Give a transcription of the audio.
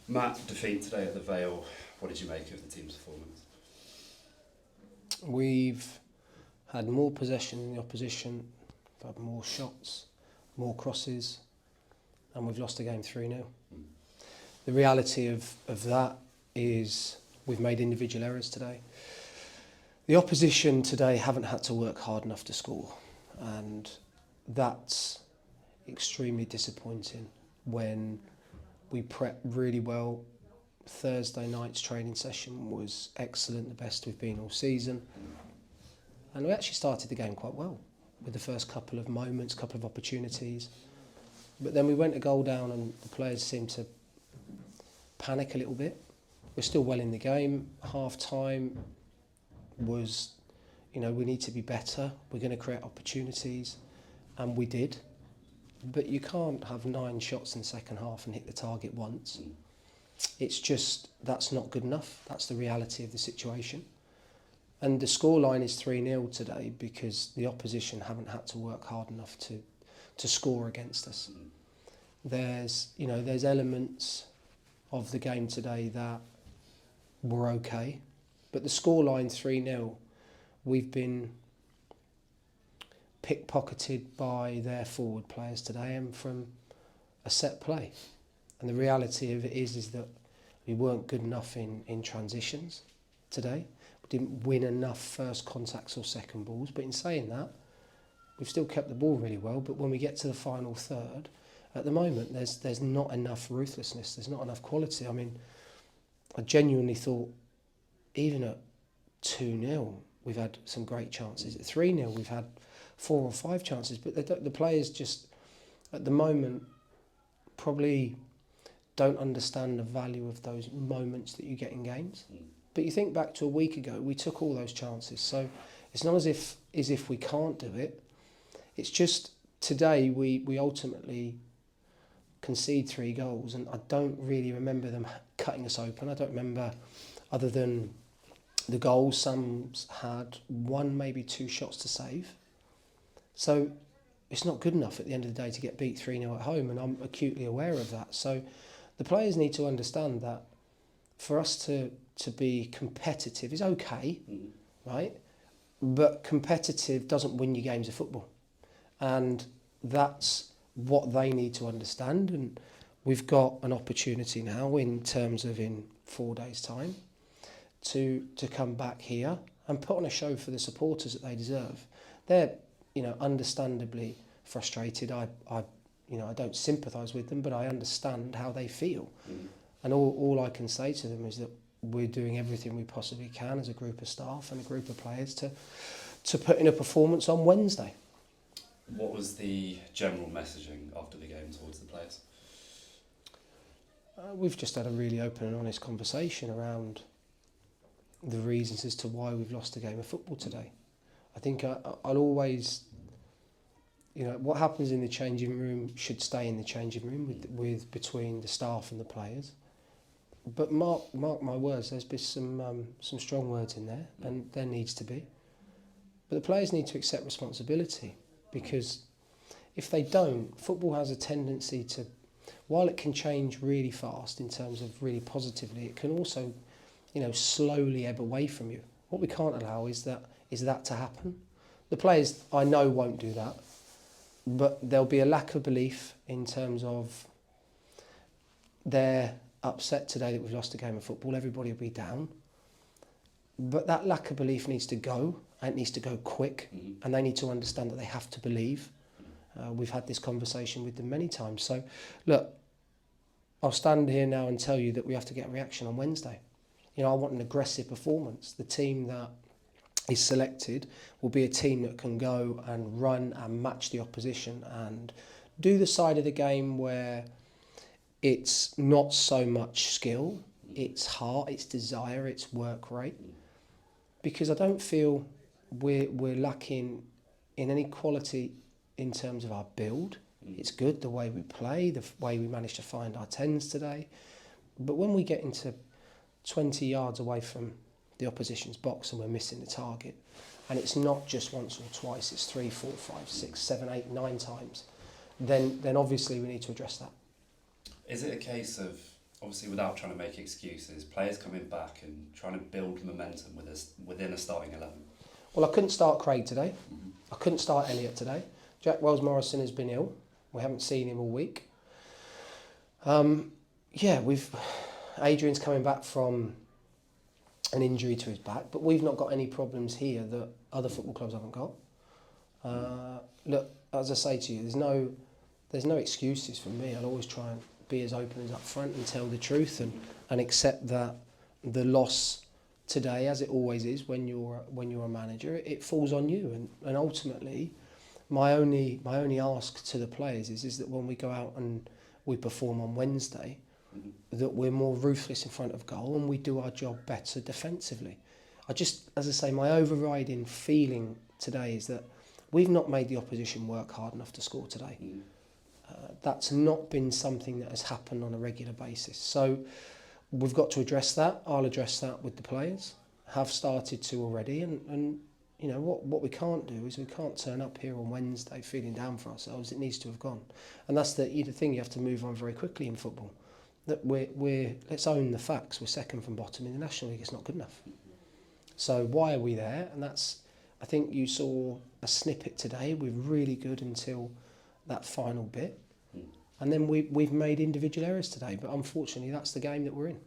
Matt, defeat today at the Vale. What did you make of the team's performance? We've had more possession than the opposition, we've had more shots, more crosses, and we've lost the game 3-0. The reality of that is we've made individual errors today. The opposition today haven't had to work hard enough to score, and that's extremely disappointing when we prepped really well. Thursday night's training session was excellent, the best we've been all season. And we actually started the game quite well with the first couple of moments, couple of opportunities. But then we went a goal down and the players seemed to panic a little bit. We're still well in the game. Half time was, we need to be better. We're going to create opportunities. And we did. But you can't have 9 shots in the second half and hit the target once. It's just, that's not good enough. That's the reality of the situation. And the scoreline is 3-0 today because the opposition haven't had to work hard enough to score against us. There's elements of the game today that were okay, but the scoreline 3-0, we've been pickpocketed by their forward players today and from a set play. And the reality of it is that we weren't good enough in transitions today. We didn't win enough first contacts or second balls, but in saying that, we've still kept the ball really well. But when we get to the final third, at the moment, there's not enough ruthlessness, there's not enough quality. I mean, I genuinely thought, even at 2-0, we've had some great chances. At 3-0, we've had 4 or 5 chances, but the players just, at the moment, probably don't understand the value of those moments that you get in games. But you think back to a week ago, we took all those chances. So it's not as if we can't do it. It's just today we ultimately concede 3 goals, and I don't really remember them cutting us open. I don't remember, other than the goals, some had 1, maybe 2 shots to save. So it's not good enough at the end of the day to get beat 3-0 at home, and I'm acutely aware of that. So the players need to understand that for us to be competitive is okay, right? But competitive doesn't win you games of football. And that's what they need to understand. And we've got an opportunity now in terms of in 4 days' time to come back here and put on a show for the supporters that they deserve. They're, understandably frustrated. I don't sympathise with them, but I understand how they feel. And all I can say to them is that we're doing everything we possibly can as a group of staff and a group of players to put in a performance on Wednesday. What was the general messaging after the game towards the players? We've just had a really open and honest conversation around the reasons as to why we've lost a game of football today. I think I'll always, what happens in the changing room should stay in the changing room with between the staff and the players. But mark my words, there's been some strong words in there, and there needs to be. But the players need to accept responsibility, because if they don't, football has a tendency to, while it can change really fast in terms of really positively, it can also, slowly ebb away from you. What we can't allow is that to happen. The players, I know, won't do that, but there'll be a lack of belief in terms of their upset today that we've lost a game of football. Everybody will be down. But that lack of belief needs to go, and it needs to go quick, and they need to understand that they have to believe. We've had this conversation with them many times. So, look, I'll stand here now and tell you that we have to get a reaction on Wednesday. I want an aggressive performance. The team that is selected will be a team that can go and run and match the opposition and do the side of the game where it's not so much skill, it's heart, it's desire, it's work rate. Because I don't feel we're lacking in any quality in terms of our build. It's good the way we play, the way we managed to find our 10s today. But when we get into 20 yards away from the opposition's box and we're missing the target, and it's not just once or twice, it's 3, 4, 5, 6, 7, 8, 9 times, then obviously we need to address that. Is it a case of, obviously without trying to make excuses, players coming back and trying to build momentum within a starting 11? Well, I couldn't start Craig today. I couldn't start Elliott today. Jack Wells-Morrison has been ill. We haven't seen him all week. Adrian's coming back from an injury to his back, but we've not got any problems here that other football clubs haven't got. Look, as I say to you, there's no excuses from me. I'll always try and be as open as up front and tell the truth and accept that the loss today, as it always is when you're a manager, it falls on you. And ultimately, my only ask to the players is that when we go out and we perform on Wednesday, that we're more ruthless in front of goal and we do our job better defensively. As I say, my overriding feeling today is that we've not made the opposition work hard enough to score today. That's not been something that has happened on a regular basis. So we've got to address that. I'll address that with the players. Have started to already. And you know, what we can't do is we can't turn up here on Wednesday feeling down for ourselves. It needs to have gone. And that's the thing, you have to move on very quickly in football. That let's own the facts. We're second from bottom in the National League. It's not good enough. So why are we there? And that's, I think you saw a snippet today. We're really good until that final bit. And then we've made individual errors today. But unfortunately, that's the game that we're in.